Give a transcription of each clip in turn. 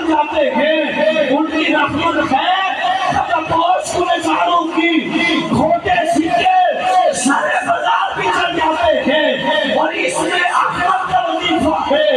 نکل جاتے ہیں، ان کی رحمت ہے پوش گنہگاروں کی، کھوٹے سکے سارے بازار بھی چل جاتے ہیں، اور اس میں احمد کا وظیفہ ہے،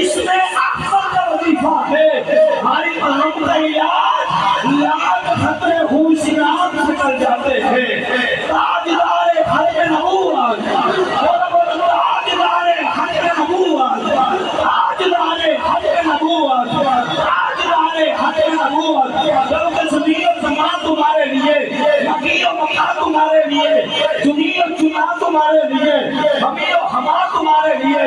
اس میں احمد کا وظیفہ ہے، ہماری قوم کا علاج لاکھ خطرے ہوشیار نکل جاتے ہیں، تاجدار ختم نبوت، تاجدار ختم نبوت، تاجدار ختم نبوت، تاجدار ختم نبوت، جب زمین و زمان تمہارے لیے، مکی و مکہ تمہارے لیے، دنیا چنا تمہارے لیے، ہمیں و ہما تمہارے لیے،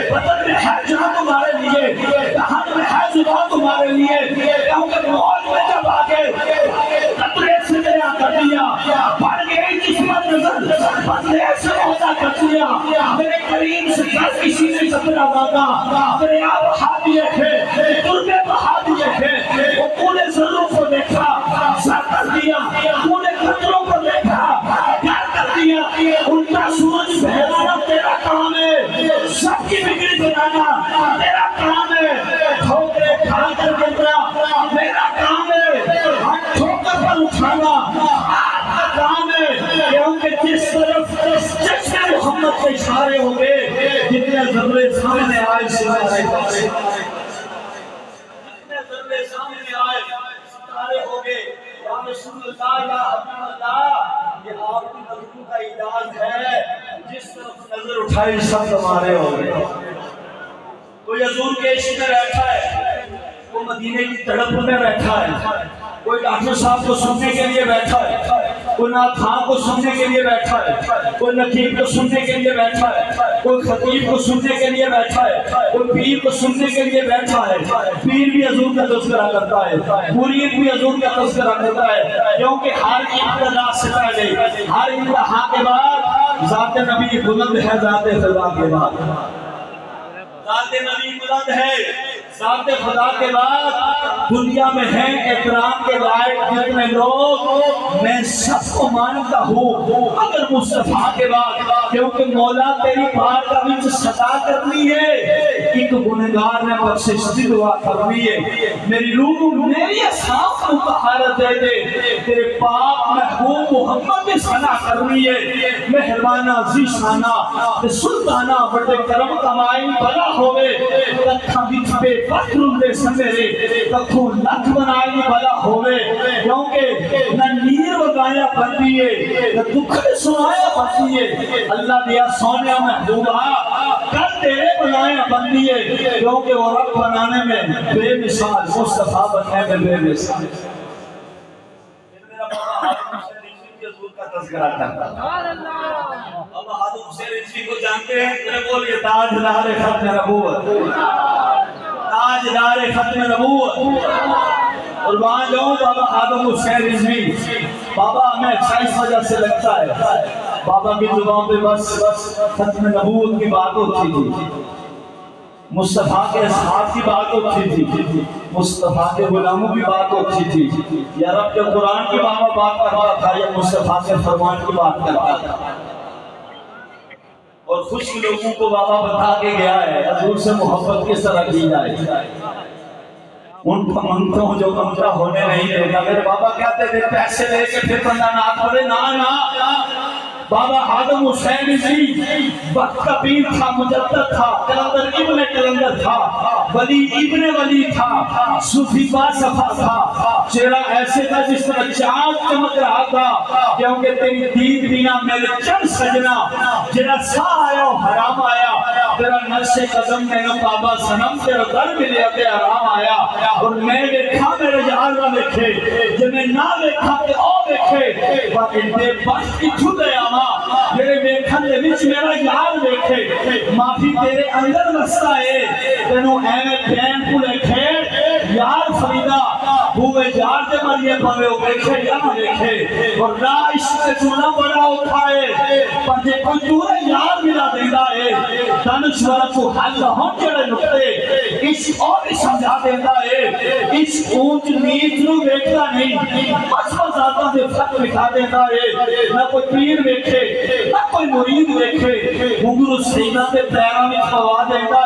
بدن میں ہے جہاں تمہارے لیے، دہن میں ہے زبان تمہارے لیے، کیونکہ موج میں جب آگے قطرے سے دیا کر دیا، بڑھ گئی قسمت نظر، بدلے سے موزہ کر دیا، میرے کریم سے کس کسی نے قطرہ مانگا، میرے آپ بہا دیے تھے، تربے بہا دیے تھے، وہ پورے ذروں کو دیکھا، سر کر دیا، پورے قطروں کو دیکھا، گھر کر دیا، الٹا سورج بہلانا تیرا کام ہے، سب کی بگڑی بنانا تیرا کام ہے، ٹھوکرے کھا کر گزرا میرا کام ہے، ہاتھ ٹھوکر پر اٹھانا آپ کا کام ہے، کیونکہ جس طرف چشمے محمد کے اشارے ہوں گے، جتنے ذرے سامنے آئے ستارے سامنے آئے ستارے ہوں گے، یا رسول اللہ یا حبیب اللہ، یہ آپ کی نظروں کا اعجاز ہے، جس طرف نظر اٹھائی سب تمہارے ہوں گے۔ کوئی حضور کے عشق میں بیٹھا ہے، کوئی مدینے کی تڑپ میں بیٹھا ہے، کوئی ڈاکٹر صاحب کو سننے کے لیے بیٹھا ہے، کوئی نعت خواں کو سننے کے لیے بیٹھا ہے، کوئی نقیب کو سننے کے لیے بیٹھا ہے، کوئی خطیب کو سننے کے لیے بیٹھا ہے، کوئی پیر کو سننے کے لیے بیٹھا ہے، پیر بھی حضور کا تذکرہ کرتا ہے، مرید بھی حضور کا تذکرہ کرتا ہے، کیونکہ ہر ابتدا سے پہلے، ہر انتہا کے بعد ذات نبی بلند ہے، ذات خدا کے بعد ذات نبی بلند ہے، ذات خدا کے بعد دنیا میں ہیں اکرام کے لائق جتنے لوگ، میں سب کو مانتا ہوں اگر مصطفیٰ کے بعد، کیونکہ مولا تیری بات کا بھی صدا کرنی ہے، ایک گنہگار نے بخشش دی دعا کرنی ہے، میری روح میری اصحاب کو طہارت دے دے، تیرے پاک محبوب محمد کی ثنا کرنی ہے، مہربانہ ذیشانہ سلطانہ بڑے کرم کمائی بلا ہوئے، لکھاں بچ پہ پتر دے سمیرے، لکھوں لکھ بنائی بلا ہوئے، کیونکہ نہ نیر وگایا بندیے، نہ دکھڑ سنایا بندیے، اللہ دیا سونیا محبوبہ کر تیرے بنایا بندیے، کیونکہ وہ رب بنانے میں بے مثال، مصطفیٰ بننے میں بے مثال۔ میرا بابا حاتم حسین رضوی کے حضور کا تذکرہ کرتا ہے، بابا حاتم حسین رضوی کو جانتے ہیں، میرے بولیے تاجدار ختم نبوت، تاجدار ختم نبوت، اور وہاں جاؤں بابا حاتم حسین رضوی، بابا ہمیں اچھا اس وجہ سے لگتا ہے، بابا کی زبان پہ بس ختم نبوت کی بات ہوتی تھی، مصطفیٰ کے اصحاب کی بات ہوتی تھی، مصطفیٰ کے غلاموں کی بات ہوتی تھی، یا رب کے قرآن کی بابا بات کرتا تھا، یا مصطفیٰ کے فرمان کی بات کرتا تھا، اور خوش لوگوں کو بابا بتا کے گیا ہے حضور سے محبت کس طرح کی جائے، ان کو منگتوں جو کمترا ہونے نہیں دیتا، میرے بابا کہتے تھے پیسے لے کے پھر بندہ نعت پڑھے، نا بابا حاتم حسین رضوی وقت کا پیر تھا، مجدد تھا، کلندر ابن کلندر تھا، ولی ابن ولی تھا، صوفی با صفا تھا، چہرہ ایسے تھا جس طرح چاند چمک رہا تھا، کیونکہ تیری دید بینا میرے چند سجنا، جنہ سا آیا حرام آیا، تیرا نقش قدم میں نہ بابا سنم، تیرا در ملے تے آرام آیا، اور میں دیکھا میرے یار نہ دیکھے، جب میں نہ دیکھا تے او دیکھے، باقی دے بس کی چھوٹے آما، میرے بیکھن دے وچ میرا یار دیکھے، معافی تیرے اندر بستا ہے، تینوں ایویں پین کو لکھے، یار فریدہ ہوئے جار دے مریے پاوے وہ دیکھے یا نہ دیکھے، اور راہ عشق چونا بڑا اٹھائے، پر جے کوئی چورے یار ملا دینا ہے، دانشورہ کو حل ہون جڑے نکتے، عشق اور بھی سمجھا دینا ہے، عشق اونچ نیچ نو دیکھتا نہیں، مجمع ذاتہ دے فرق لکھا دینا ہے، نہ کوئی پیر دیکھے، نہ کوئی مرید دیکھے، گھنگرو سیدہ دے پیرہ میں پوا دینا